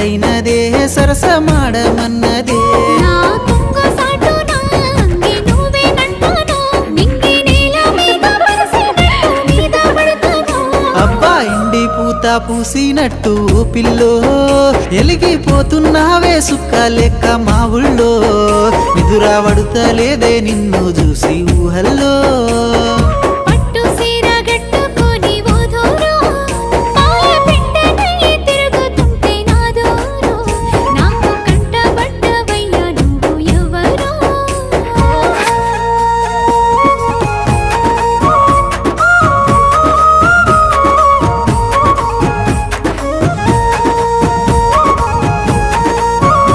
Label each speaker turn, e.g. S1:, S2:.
S1: అయినదే సరసమాడమన్నదే అబ్బా ఇండి పూత పూసినట్టు పిల్లో ఎలిగిపోతున్నావే సుక్క లెక్క మా ఊళ్ళో నిదురా వడుతలేదే నిన్ను చూసి ఊహల్లో